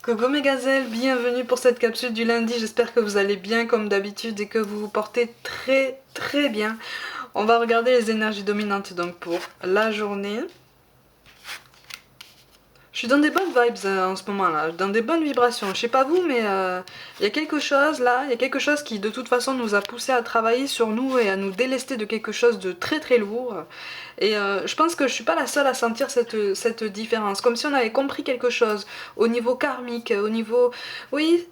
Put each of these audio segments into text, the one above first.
Coucou mes gazelles, bienvenue pour cette capsule du lundi, j'espère que vous allez bien comme d'habitude et que vous vous portez très bien. On va regarder les énergies dominantes donc pour la journée. Je suis dans des bonnes vibes en ce moment là, dans des bonnes vibrations. Je sais pas vous, mais il y a quelque chose là, il y a quelque chose qui de toute façon nous a poussé à travailler sur nous et à nous délester de quelque chose de très lourd. Et je pense que je suis pas la seule à sentir cette différence, comme si on avait compris quelque chose au niveau karmique, au niveau, oui,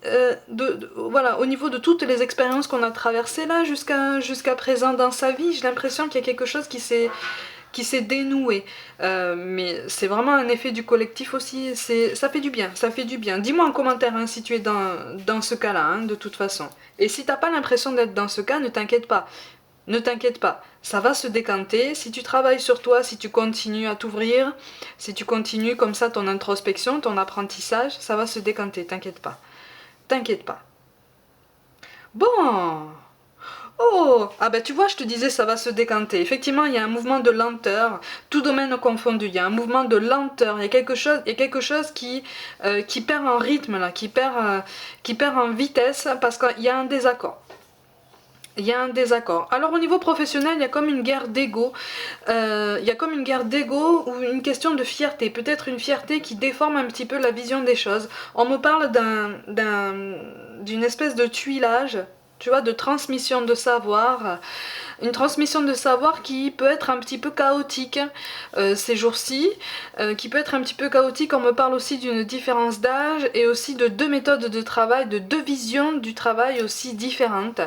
voilà, au niveau de toutes les expériences qu'on a traversées là jusqu'à présent dans sa vie. J'ai l'impression qu'il y a quelque chose qui s'est dénoué. Mais c'est vraiment un effet du collectif aussi, ça fait du bien, ça fait du bien. Dis-moi en commentaire hein, si tu es dans ce cas-là, hein, de toute façon. Et si t'as pas l'impression d'être dans ce cas, ne t'inquiète pas. Ne t'inquiète pas, ça va se décanter. Si tu travailles sur toi, si tu continues à t'ouvrir, si tu continues comme ça ton introspection, ton apprentissage, ça va se décanter, t'inquiète pas. T'inquiète pas. Bon, oh, ah bah tu vois, je te disais ça va se décanter. Effectivement, il y a un mouvement de lenteur, tout domaine confondu. Il y a un mouvement de lenteur. Il y a quelque chose qui perd en rythme là, qui perd en vitesse parce qu'il y a un désaccord. Il y a un désaccord. Alors au niveau professionnel, il y a comme une guerre d'ego. Il y a comme une guerre d'ego ou une question de fierté. Peut-être une fierté qui déforme un petit peu la vision des choses. On me parle d'une espèce de tuilage, tu vois, de transmission de savoir. Une transmission de savoir qui peut être un petit peu chaotique ces jours-ci, qui peut être un petit peu chaotique. On me parle aussi d'une différence d'âge et aussi de deux méthodes de travail, de deux visions du travail aussi différentes.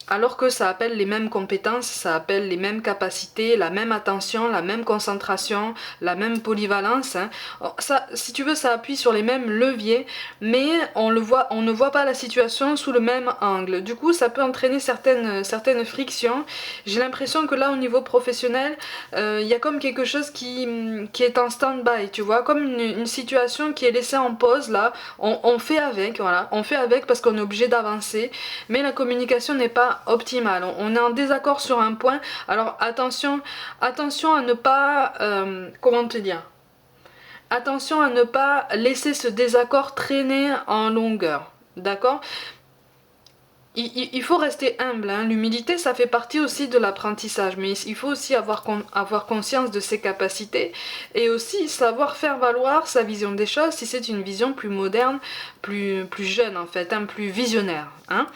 Alors que ça appelle les mêmes compétences, ça appelle les mêmes capacités, la même attention, la même concentration, la même polyvalence. Hein. Ça, si tu veux, ça appuie sur les mêmes leviers, mais on ne voit pas la situation sous le même angle. Du coup, ça peut entraîner certaines frictions. J'ai l'impression que là, au niveau professionnel, il y a comme quelque chose qui est en stand-by, tu vois, comme une situation qui est laissée en pause là. On fait avec, voilà, on fait avec parce qu'on est obligé d'avancer, mais la communication n'est pas optimale. On est en désaccord sur un point. Alors attention à ne pas, comment te dire, attention à ne pas laisser ce désaccord traîner en longueur. D'accord? Il faut rester humble, hein. L'humilité ça fait partie aussi de l'apprentissage, mais il faut aussi avoir conscience de ses capacités et aussi savoir faire valoir sa vision des choses si c'est une vision plus moderne, plus jeune en fait, hein, plus visionnaire. Hein.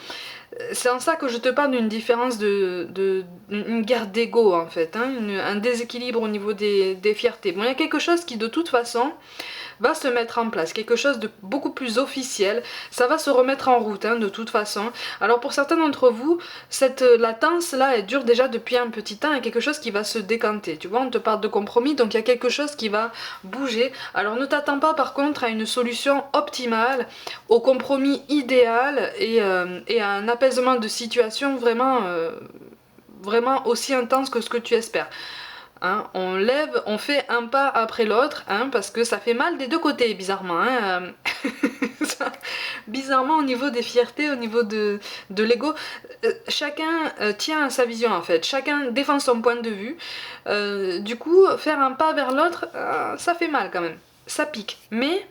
C'est en ça que je te parle d'une différence une guerre d'ego en fait, hein, un déséquilibre au niveau des fiertés. Bon, il y a quelque chose qui de toute façon va se mettre en place, quelque chose de beaucoup plus officiel, ça va se remettre en route hein, de toute façon. Alors pour certains d'entre vous, cette latence là elle dure déjà depuis un petit temps et quelque chose qui va se décanter, tu vois, on te parle de compromis donc il y a quelque chose qui va bouger. Alors ne t'attends pas par contre à une solution optimale, au compromis idéal et à un apaisement de situation vraiment aussi intense que ce que tu espères. Hein, on fait un pas après l'autre, hein, parce que ça fait mal des deux côtés, bizarrement. Hein, bizarrement, au niveau des fiertés, au niveau de l'ego, chacun tient à sa vision en fait, chacun défend son point de vue. Du coup, faire un pas vers l'autre, ça fait mal quand même, ça pique. Mais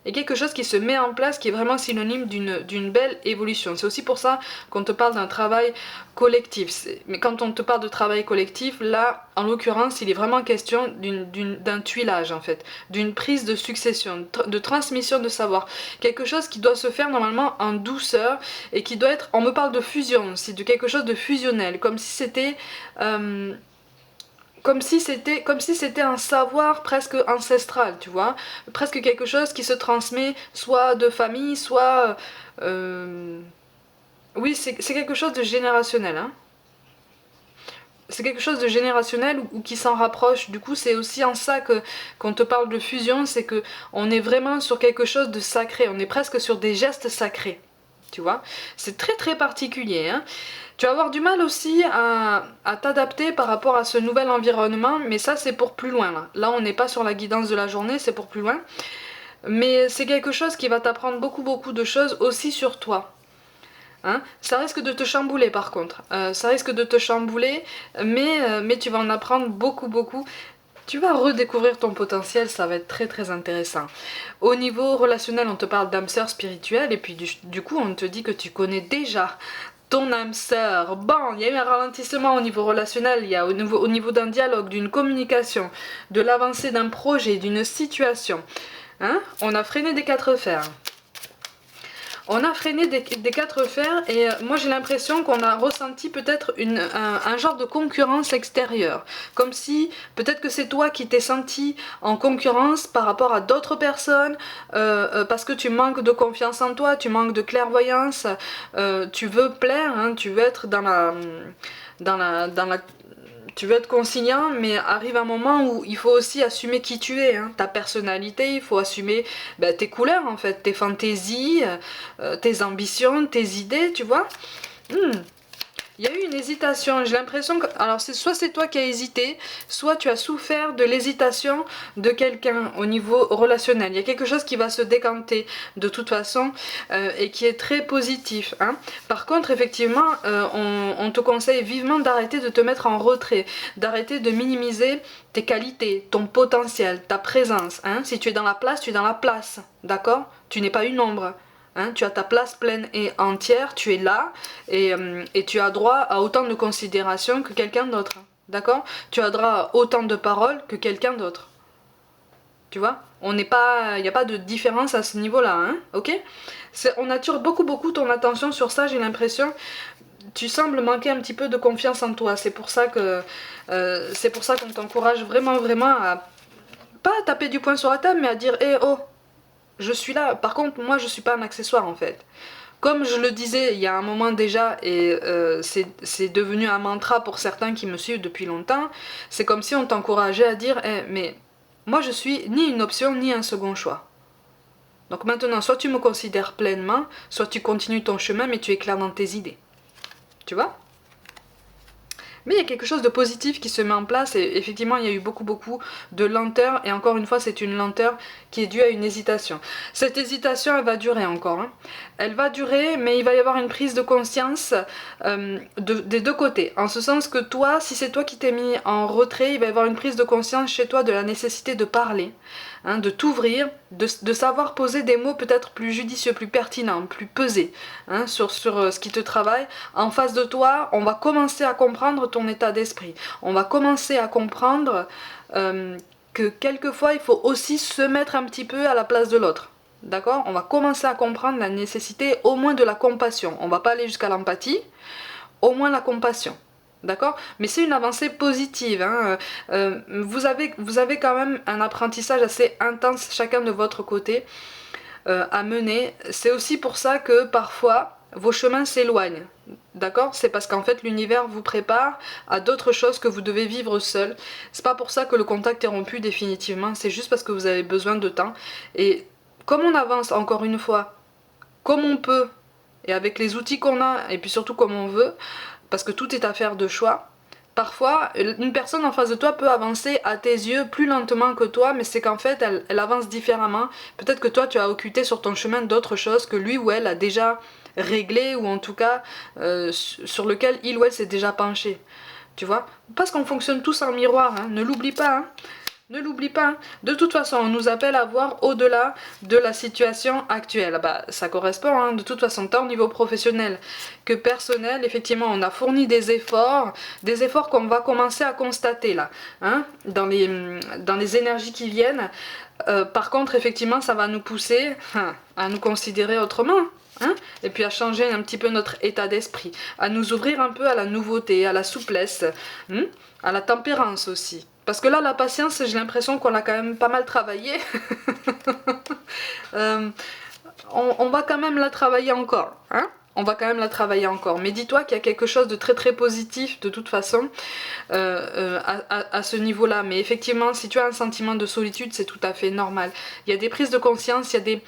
il y a quelque chose qui se met en place qui est vraiment synonyme d'une belle évolution. C'est aussi pour ça qu'on te parle d'un travail collectif. Mais quand on te parle de travail collectif, là, en l'occurrence, il est vraiment question d'un tuilage, en fait, d'une prise de succession, de transmission de savoir. Quelque chose qui doit se faire normalement en douceur et qui doit être... On me parle de fusion aussi, de quelque chose de fusionnel, comme si c'était... comme si c'était un savoir presque ancestral, tu vois, presque quelque chose qui se transmet soit de famille, soit... Oui, c'est quelque chose de générationnel, hein. C'est quelque chose de générationnel ou qui s'en rapproche. Du coup, c'est aussi en ça que qu'on te parle de fusion, c'est que on est vraiment sur quelque chose de sacré, on est presque sur des gestes sacrés. Tu vois, c'est très particulier. Hein. Tu vas avoir du mal aussi à t'adapter par rapport à ce nouvel environnement, mais ça c'est pour plus loin. Là on n'est pas sur la guidance de la journée, c'est pour plus loin. Mais c'est quelque chose qui va t'apprendre beaucoup de choses aussi sur toi. Hein, ça risque de te chambouler par contre, ça risque de te chambouler, mais tu vas en apprendre beaucoup. Tu vas redécouvrir ton potentiel, ça va être très très intéressant. Au niveau relationnel, on te parle d'âme sœur spirituelle et puis du coup on te dit que tu connais déjà ton âme sœur. Bon, il y a eu un ralentissement au niveau relationnel, il y a au niveau d'un dialogue, d'une communication, de l'avancée d'un projet, d'une situation. Hein? On a freiné des quatre fers. On a freiné des quatre fers et moi j'ai l'impression qu'on a ressenti peut-être un genre de concurrence extérieure. Comme si peut-être que c'est toi qui t'es senti en concurrence par rapport à d'autres personnes parce que tu manques de confiance en toi, tu manques de clairvoyance, tu veux plaire, hein, tu veux être dans la tu veux être conciliant, mais arrive un moment où il faut aussi assumer qui tu es, hein, ta personnalité, il faut assumer tes couleurs en fait, tes fantaisies, tes ambitions, tes idées, tu vois. Il y a eu une hésitation, j'ai l'impression que... Alors soit c'est toi qui as hésité, soit tu as souffert de l'hésitation de quelqu'un au niveau relationnel. Il y a quelque chose qui va se décanter de toute façon et qui est très positif. Hein. Par contre, effectivement, on te conseille vivement d'arrêter de te mettre en retrait, d'arrêter de minimiser tes qualités, ton potentiel, ta présence. Hein. Si tu es dans la place, tu es dans la place, d'accord? Tu n'es pas une ombre. Hein, tu as ta place pleine et entière, tu es là et tu as droit à autant de considération que quelqu'un d'autre. D'accord? Tu as droit à autant de paroles que quelqu'un d'autre. Tu vois? On n'est pas, il n'y a pas de différence à ce niveau-là, hein? Ok? On attire beaucoup ton attention sur ça, j'ai l'impression. Tu sembles manquer un petit peu de confiance en toi. C'est pour ça qu'on t'encourage vraiment à pas à taper du poing sur la table, mais à dire, hé, oh, je suis là. Par contre, moi, je suis pas un accessoire en fait. Comme je le disais il y a un moment déjà, et c'est devenu un mantra pour certains qui me suivent depuis longtemps, c'est comme si on t'encourageait à dire mais moi je suis ni une option ni un second choix. Donc maintenant, soit tu me considères pleinement, soit tu continues ton chemin, mais tu es clair dans tes idées. Tu vois ? Mais il y a quelque chose de positif qui se met en place et effectivement il y a eu beaucoup de lenteur et encore une fois c'est une lenteur qui est due à une hésitation. Cette hésitation elle va durer encore. Hein. Elle va durer mais il va y avoir une prise de conscience des deux côtés. En ce sens que toi, si c'est toi qui t'es mis en retrait, il va y avoir une prise de conscience chez toi de la nécessité de parler. Hein, de t'ouvrir, de savoir poser des mots peut-être plus judicieux, plus pertinents, plus pesés hein, sur ce qui te travaille. En face de toi, on va commencer à comprendre ton état d'esprit. On va commencer à comprendre que quelquefois, il faut aussi se mettre un petit peu à la place de l'autre. D'accord? On va commencer à comprendre la nécessité au moins de la compassion. On va pas aller jusqu'à l'empathie, au moins la compassion. D'accord? Mais c'est une avancée positive. Hein. Vous avez quand même un apprentissage assez intense chacun de votre côté à mener. C'est aussi pour ça que parfois vos chemins s'éloignent. D'accord? C'est parce qu'en fait l'univers vous prépare à d'autres choses que vous devez vivre seul. C'est pas pour ça que le contact est rompu définitivement. C'est juste parce que vous avez besoin de temps. Et comme on avance encore une fois, comme on peut, et avec les outils qu'on a, et puis surtout comme on veut, parce que tout est affaire de choix. Parfois, une personne en face de toi peut avancer à tes yeux plus lentement que toi, mais c'est qu'en fait, elle avance différemment. Peut-être que toi, tu as occulté sur ton chemin d'autres choses que lui ou elle a déjà réglé, ou en tout cas, sur lequel il ou elle s'est déjà penché. Tu vois? Parce qu'on fonctionne tous en miroir, hein. Ne l'oublie pas, hein. Ne l'oublie pas, de toute façon on nous appelle à voir au-delà de la situation actuelle. Bah, ça correspond hein, de toute façon tant au niveau professionnel que personnel. Effectivement on a fourni des efforts qu'on va commencer à constater là, hein, dans les énergies qui viennent. Par contre effectivement ça va nous pousser à nous considérer autrement. Hein, et puis à changer un petit peu notre état d'esprit, à nous ouvrir un peu à la nouveauté, à la souplesse, à la tempérance aussi. Parce que là, la patience, j'ai l'impression qu'on l'a quand même pas mal travaillé. On va quand même la travailler encore. Hein, on va quand même la travailler encore. Mais dis-toi qu'il y a quelque chose de très positif de toute façon à ce niveau-là. Mais effectivement, si tu as un sentiment de solitude, c'est tout à fait normal. Il y a des prises de conscience, il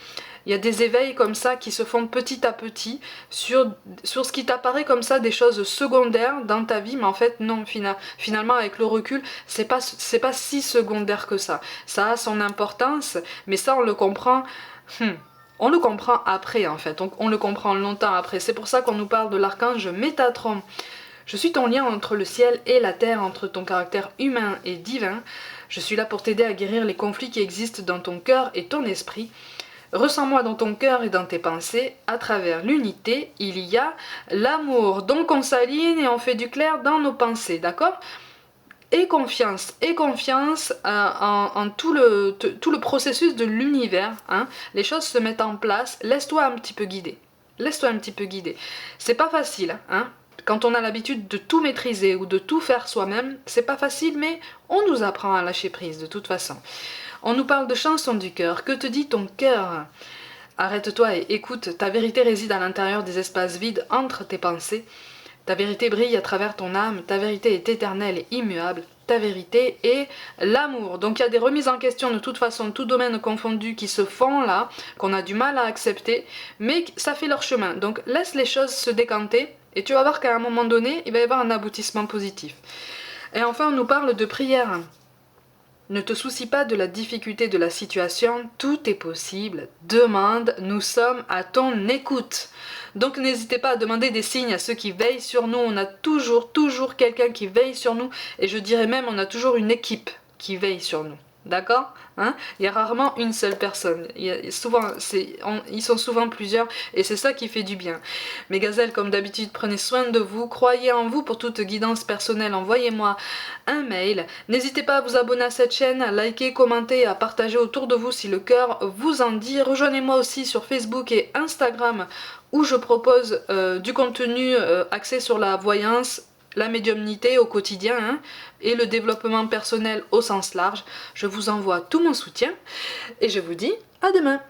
y a des éveils comme ça qui se font petit à petit sur ce qui t'apparaît comme ça des choses secondaires dans ta vie, mais en fait non, finalement avec le recul, c'est pas si secondaire que ça. Ça a son importance, mais ça on le comprend. On le comprend après en fait, donc on le comprend longtemps après. C'est pour ça qu'on nous parle de l'archange Métatron. Je suis ton lien entre le ciel et la terre, entre ton caractère humain et divin. Je suis là pour t'aider à guérir les conflits qui existent dans ton cœur et ton esprit. Ressens-moi dans ton cœur et dans tes pensées. À travers l'unité, il y a l'amour. Donc on s'aligne et on fait du clair dans nos pensées, d'accord ? Et confiance en tout le processus de l'univers. Hein. Les choses se mettent en place. Laisse-toi un petit peu guider. Laisse-toi un petit peu guider. C'est pas facile, hein. Quand on a l'habitude de tout maîtriser ou de tout faire soi-même, c'est pas facile, mais on nous apprend à lâcher prise de toute façon. On nous parle de chansons du cœur. Que te dit ton cœur ? Arrête-toi et écoute. Ta vérité réside à l'intérieur des espaces vides entre tes pensées. Ta vérité brille à travers ton âme. Ta vérité est éternelle et immuable. Ta vérité est l'amour. Donc il y a des remises en question de toute façon, tout domaine confondu, qui se font là, qu'on a du mal à accepter, mais ça fait leur chemin. Donc laisse les choses se décanter et tu vas voir qu'à un moment donné, il va y avoir un aboutissement positif. Et enfin, on nous parle de prière. Ne te soucie pas de la difficulté de la situation, tout est possible. Demande, nous sommes à ton écoute. Donc n'hésitez pas à demander des signes à ceux qui veillent sur nous. On a toujours quelqu'un qui veille sur nous. Et je dirais même, on a toujours une équipe qui veille sur nous. D'accord, hein? Il y a rarement une seule personne. Ils sont souvent plusieurs et c'est ça qui fait du bien. Mes gazelles, comme d'habitude, prenez soin de vous. Croyez en vous pour toute guidance personnelle. Envoyez-moi un mail. N'hésitez pas à vous abonner à cette chaîne, à liker, commenter et à partager autour de vous si le cœur vous en dit. Rejoignez-moi aussi sur Facebook et Instagram où je propose du contenu axé sur la voyance, la médiumnité au quotidien, hein, et le développement personnel au sens large. Je vous envoie tout mon soutien et je vous dis à demain.